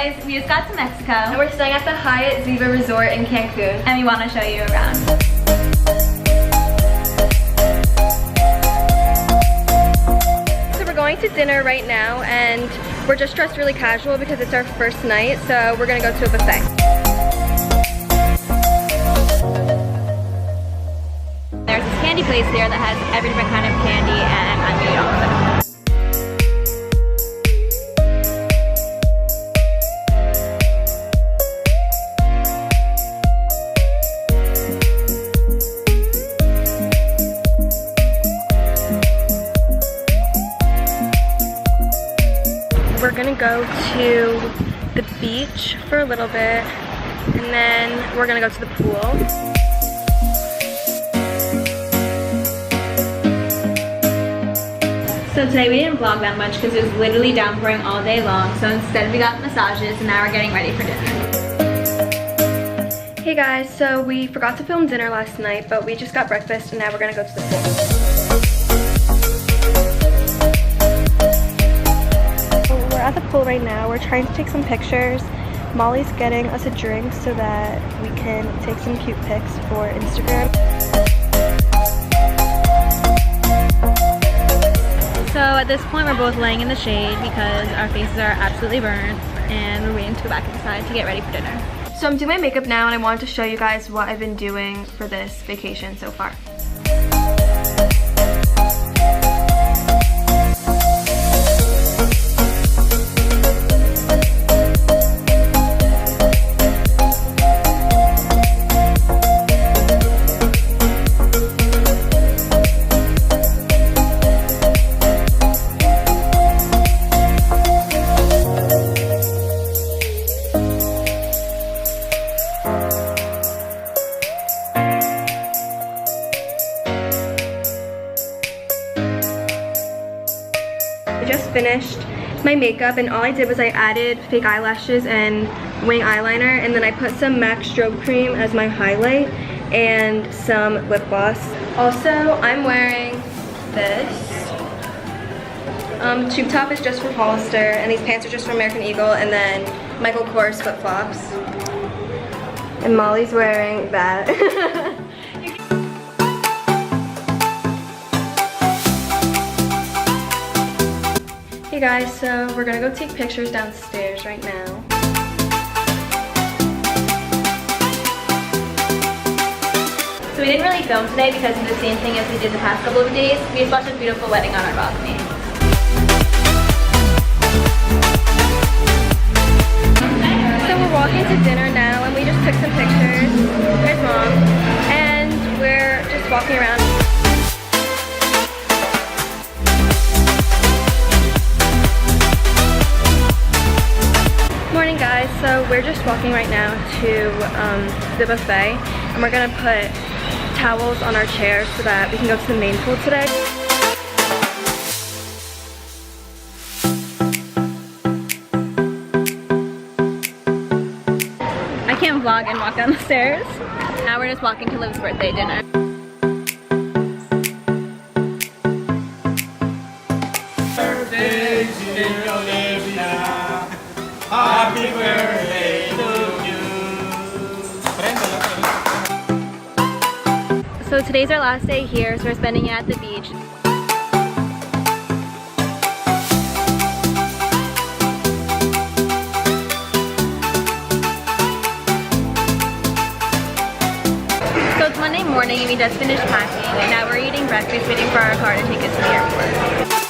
guys, we just got to Mexico. And we're staying at the Hyatt Ziva Resort in Cancun. And we want to show you around. So we're going to dinner right now and we're just dressed really casual because it's our first night, so we're gonna go to a buffet. There's this candy place here that has every different kind of candy and I'm gonna eat all of it. We're gonna go to the beach for a little bit and then we're gonna go to the pool. So today we didn't vlog that much because it was literally downpouring all day long. So instead we got massages and now we're getting ready for dinner. Hey guys, so we forgot to film dinner last night, but we just got breakfast and now we're gonna go to the pool. We're at the pool right now. We're trying to take some pictures. Molly's getting us a drink so that we can take some cute pics for Instagram. So at this point we're both laying in the shade because our faces are absolutely burnt and we're waiting to go back inside to get ready for dinner. So I'm doing my makeup now and I wanted to show you guys what I've been doing for this vacation so far. I just finished my makeup and all I did was I added fake eyelashes and wing eyeliner and then I put some MAC strobe cream as my highlight and some lip gloss. Also, I'm wearing this. Tube top is just from Hollister and these pants are just from American Eagle and then Michael Kors flip flops. And Molly's wearing that. Hey guys, so we're gonna go take pictures downstairs right now. So we didn't really film today because of the same thing as we did the past couple of days. We just watched a beautiful wedding on our balcony. So we're walking to dinner now and we just took some pictures. There's Mom. And we're just walking around. Morning guys, so we're just walking right now to the buffet and we're gonna put towels on our chairs so that we can go to the main pool today. I can't vlog and walk down the stairs. Now we're just walking to Liv's birthday dinner. Happy birthday to you. So today's our last day here, so we're spending it at the beach. So it's Monday morning and we just finished packing and now we're eating breakfast waiting for our car to take us to the airport.